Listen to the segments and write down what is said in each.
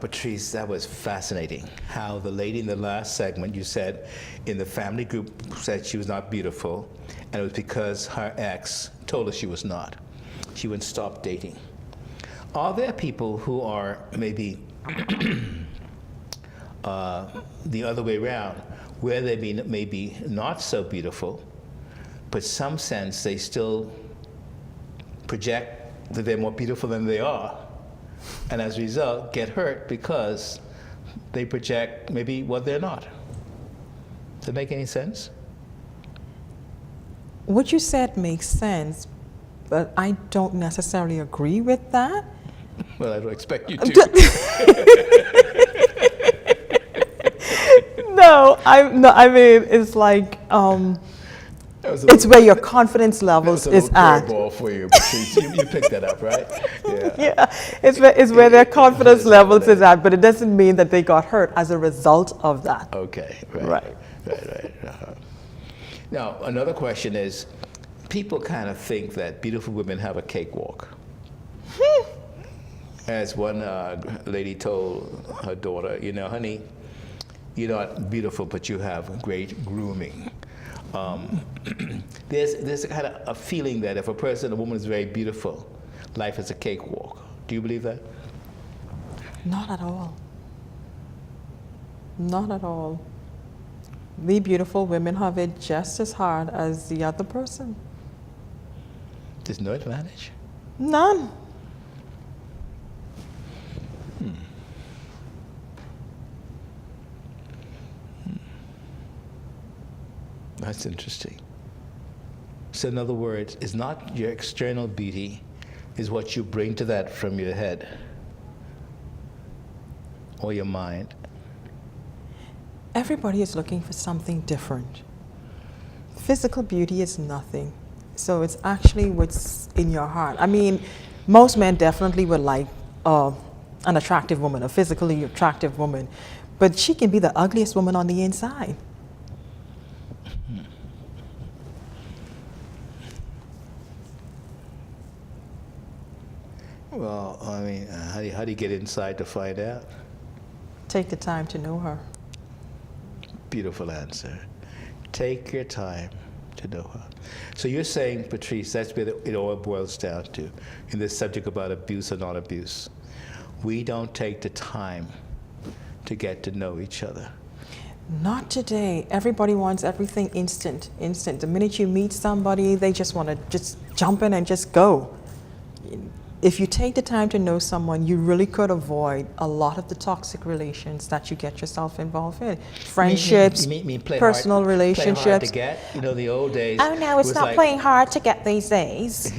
Patrice, that was fascinating. How the lady in the last segment, you said, in the family group said she was not beautiful, and it was because her ex told her she was not. She wouldn't stop dating. Are there people who are maybe the other way around, where they may be not so beautiful, but some sense they still project that they're more beautiful than they are, and as a result get hurt because they project maybe what they're not? Does that make any sense? What you said makes sense, but I don't necessarily agree with that. Well, I don't expect you to. No, I mean, it's like, it's where your confidence levels is at. Ball for you, Patrice. You picked that up, right? Yeah. Yeah, it's where their confidence levels is at, but it doesn't mean that they got hurt as a result of that. Okay, right. Now, another question is, people kind of think that beautiful women have a cakewalk. As one lady told her daughter, you know, honey, you're not beautiful, but you have great grooming. There's a kind of a feeling that if a woman is very beautiful, life is a cakewalk. Do you believe that? Not at all. Not at all. We beautiful women have it just as hard as the other person. There's no advantage? None. That's interesting. So in other words, it's not your external beauty, is what you bring to that from your head or your mind. Everybody is looking for something different. Physical beauty is nothing. So it's actually what's in your heart. I mean, most men definitely would like an attractive woman, a physically attractive woman, but she can be the ugliest woman on the inside. Well, I mean, how do you get inside to find out? Take the time to know her. Beautiful answer. Take your time to know her. So you're saying, Patrice, that's where it all boils down to, in this subject about abuse or non-abuse. We don't take the time to get to know each other. Not today. Everybody wants everything instant. The minute you meet somebody, they just want to just jump in and just go. If you take the time to know someone, you really could avoid a lot of the toxic relations that you get yourself involved in. Friendships, personal relationships. Play hard to get? You know, the old days. Oh no, it's not like, playing hard to get these days.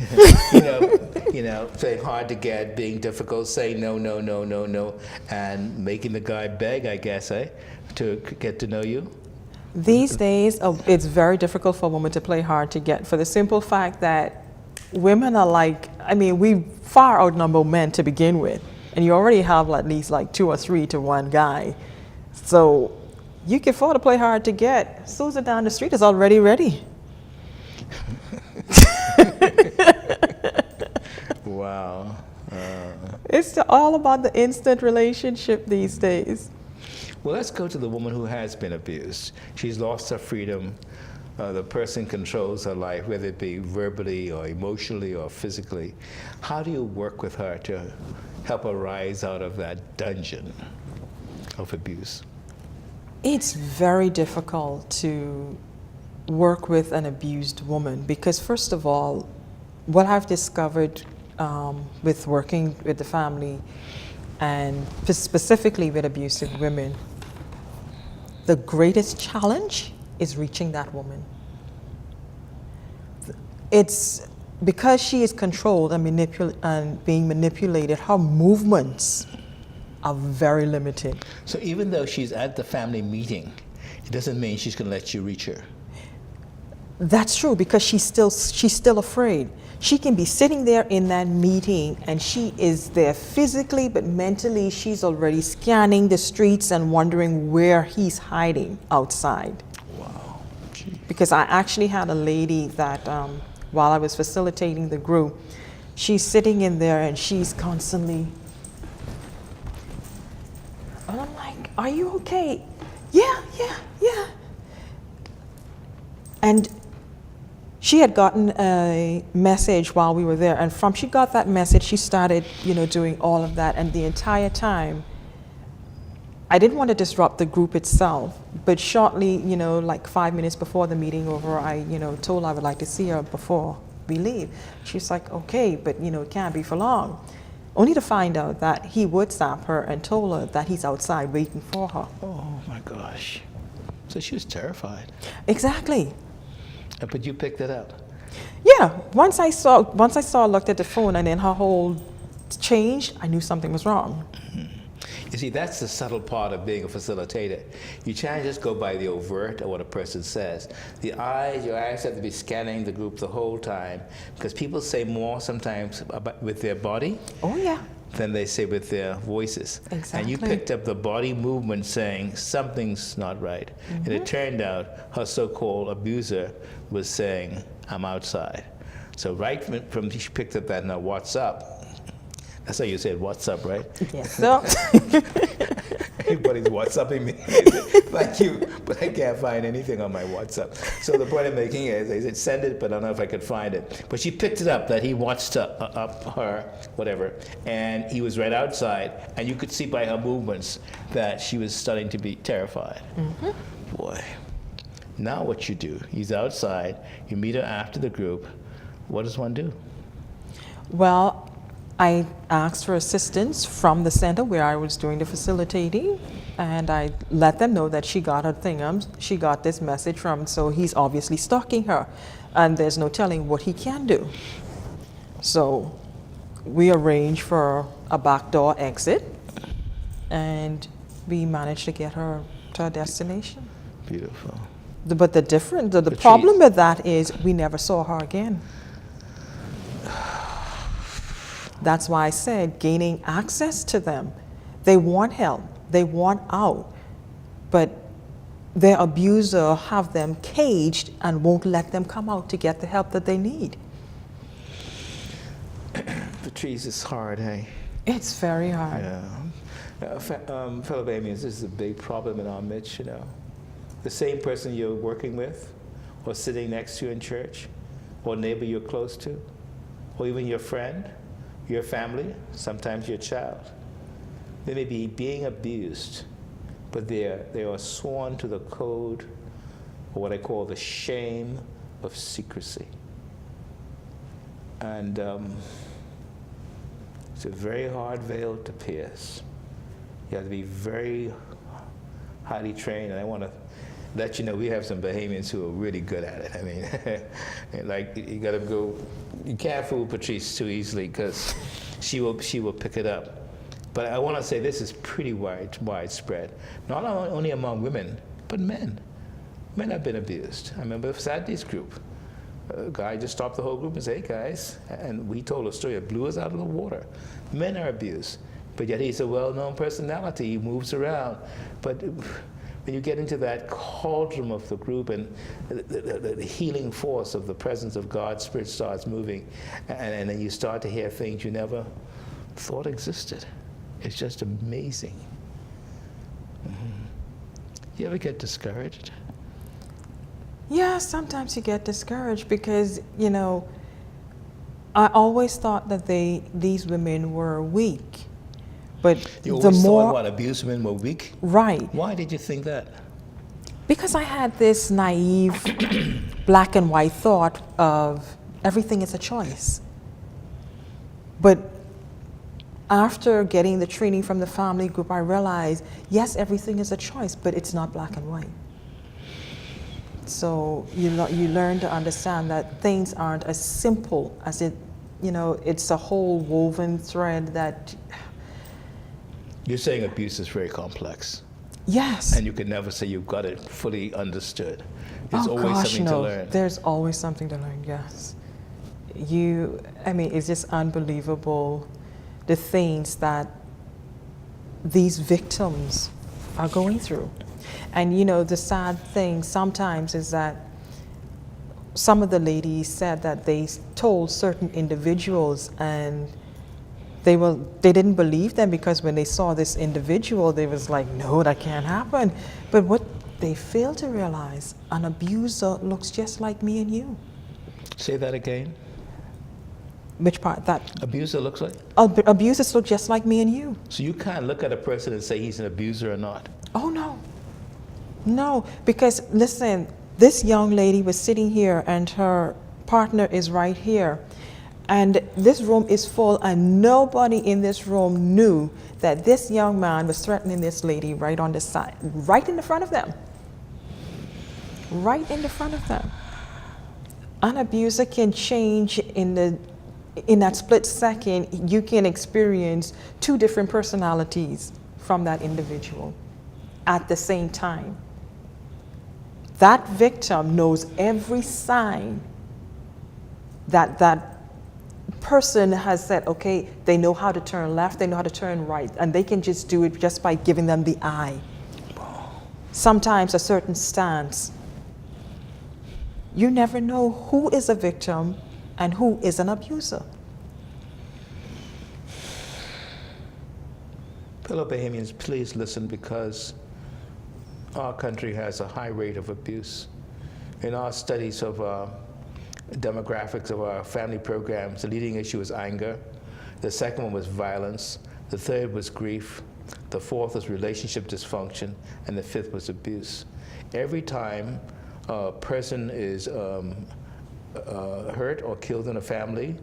you know, playing hard to get, being difficult, saying no, and making the guy beg, I guess, to get to know you. These days, it's very difficult for a woman to play hard to get, for the simple fact that women are like, I mean, we far outnumber men to begin with, and you already have at least like 2 or 3 to 1 guy. So you can afford to play hard to get. Susan down the street is already ready. Wow. It's all about the instant relationship these days. Well, let's go to the woman who has been abused. She's lost her freedom. The person controls her life, whether it be verbally or emotionally or physically. How do you work with her to help her rise out of that dungeon of abuse? It's very difficult to work with an abused woman because, first of all, what I've discovered with working with the family and specifically with abusive women, the greatest challenge is reaching that woman. It's because she is controlled and being manipulated, her movements are very limited. So even though she's at the family meeting, it doesn't mean she's going to let you reach her. That's true, because she's still afraid. She can be sitting there in that meeting and she is there physically, but mentally she's already scanning the streets and wondering where he's hiding outside. Wow. Gee. Because I actually had a lady that while I was facilitating the group, she's sitting in there and she's constantly are you okay? Yeah, yeah, yeah. And she had gotten a message while we were there, and from she got that message, she started, doing all of that, and the entire time, I didn't want to disrupt the group itself, but shortly, like 5 minutes before the meeting over, I, told her I would like to see her before we leave. She's like, okay, but it can't be for long. Only to find out that he WhatsApped her and told her that he's outside waiting for her. Oh my gosh. So she was terrified. Exactly. But you picked it up. Yeah, once I saw, looked at the phone, and then her whole changed, I knew something was wrong. You see, that's the subtle part of being a facilitator. You try and just go by the overt of what a person says. Your eyes have to be scanning the group the whole time, because people say more sometimes with their body Oh yeah. than they say with their voices. Exactly. And you picked up the body movement saying something's not right. And it turned out her so-called abuser was saying, I'm outside. So right from she picked up that now, what's up? That's how you said what's up, right? Yes, sir. Everybody's WhatsApping me. Thank you, but I can't find anything on my WhatsApp. So the point I'm making is, I said send it, but I don't know if I could find it. But she picked it up that he watched up her, whatever, and he was right outside, and you could see by her movements that she was starting to be terrified. Boy, now what you do? He's outside. You meet her after the group. What does one do? Well, I asked for assistance from the center where I was doing the facilitating, and I let them know that she got her thing. She got this message from, so he's obviously stalking her, and there's no telling what he can do. So we arranged for a backdoor exit, and we managed to get her to her destination. Beautiful. But the problem with that is we never saw her again. That's why I said gaining access to them. They want help, they want out, but their abuser have them caged and won't let them come out to get the help that they need. Patrice, it's hard, hey? It's very hard. Yeah. Fellow Bahamians, this is a big problem in our midst, The same person you're working with, or sitting next to you in church, or neighbor you're close to, or even your friend, your family, sometimes your child. They may be being abused, but they are sworn to the code, or what I call the shame of secrecy. And it's a very hard veil to pierce. You have to be very highly trained, and I want to let you know we have some Bahamians who are really good at it. I mean, like you got to go. You can't fool Patrice too easily because she will pick it up. But I want to say this is pretty widespread, not only among women, but men. Men have been abused. I remember Saturday's group. A guy just stopped the whole group and said, "Hey guys," and we told a story. It blew us out of the water. Men are abused, but yet he's a well-known personality. He moves around, but when you get into that cauldron of the group and the healing force of the presence of God's Spirit starts moving, and then you start to hear things you never thought existed. It's just amazing. You ever get discouraged? Yeah, sometimes you get discouraged because, I always thought that these women were weak. But you the always more thought what abused women were weak? Right. Why did you think that? Because I had this naive black and white thought of everything is a choice. But after getting the training from the family group, I realized, yes, everything is a choice, but it's not black and white. So you learn to understand that things aren't as simple as it, it's a whole woven thread that... You're saying abuse is very complex. Yes. And you can never say you've got it fully understood. There's always something to learn. There's always something to learn, yes. It's just unbelievable the things that these victims are going through. And the sad thing sometimes is that some of the ladies said that they told certain individuals and they didn't believe them, because when they saw this individual, they was like, no, that can't happen. But what they fail to realize, an abuser looks just like me and you. Say that again. Which part? That Abuser looks like? abusers look just like me and you. So you can't look at a person and say he's an abuser or not. Oh, no. No, because listen, this young lady was sitting here and her partner is right here. And this room is full, and nobody in this room knew that this young man was threatening this lady right on the side, right in the front of them. Right in the front of them. An abuser can change in that split second. You can experience two different personalities from that individual at the same time. That victim knows every sign that person has said, okay, they know how to turn left, they know how to turn right, and they can just do it just by giving them the eye. Sometimes a certain stance. You never know who is a victim and who is an abuser. Fellow Bahamians, please listen, because our country has a high rate of abuse. In our studies of demographics of our family programs, the leading issue was anger. The second one was violence. The third was grief. The fourth was relationship dysfunction. And the fifth was abuse. Every time a person is hurt or killed in a family,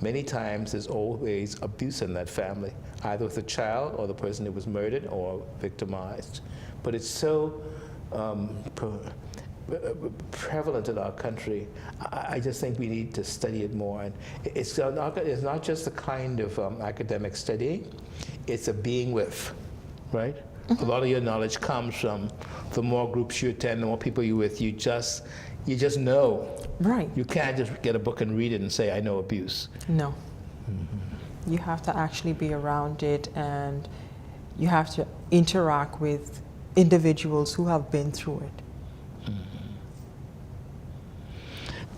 many times there's always abuse in that family, either with the child or the person who was murdered or victimized. But it's so prevalent in our country. I just think we need to study it more. And it's not just a kind of academic study, it's a being with, right? Mm-hmm. A lot of your knowledge comes from the more groups you attend, the more people you're with, you just know. Right. You can't just get a book and read it and say, I know abuse. No. Mm-hmm. You have to actually be around it, and you have to interact with individuals who have been through it.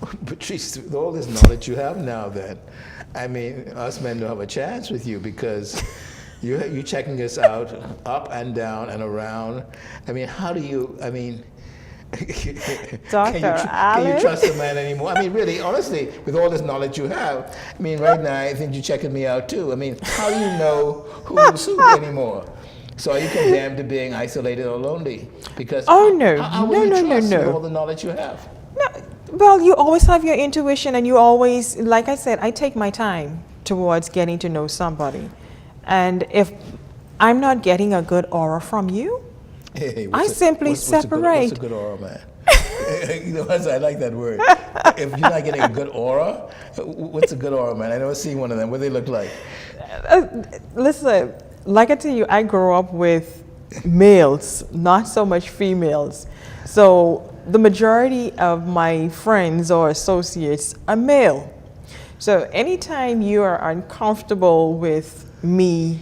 Mm-hmm. Patrice, with all this knowledge you have now, then, I mean, us men don't have a chance with you, because you're checking us out up and down and around. I mean, how do you, I mean, can you trust a man anymore? I mean, really, honestly, with all this knowledge you have, I mean, right now, I think you're checking me out too. I mean, how do you know who's who anymore? So are you condemned to being isolated or lonely? Because how will you trust no. with all the knowledge you have? No, well, you always have your intuition, and you always, like I said, I take my time towards getting to know somebody. And if I'm not getting a good aura from you, hey, I simply separate. What's a good aura, man? You know, I like that word. If you're not getting a good aura, what's a good aura, man? I never seen one of them. What do they look like? Listen, like I tell you, I grew up with males, not so much females. So the majority of my friends or associates are male. So anytime you are uncomfortable with me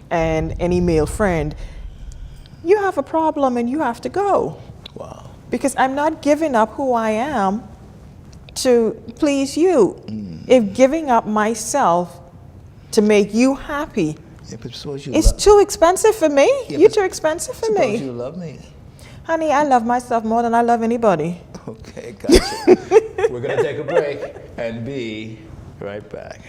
and any male friend, you have a problem and you have to go. Wow. Because I'm not giving up who I am to please you. If giving up myself to make you happy, yeah, but suppose you it's too expensive for me. Yeah, You're too expensive for me. Suppose you love me. Honey, I love myself more than I love anybody. Okay, gotcha. We're going to take a break and be right back.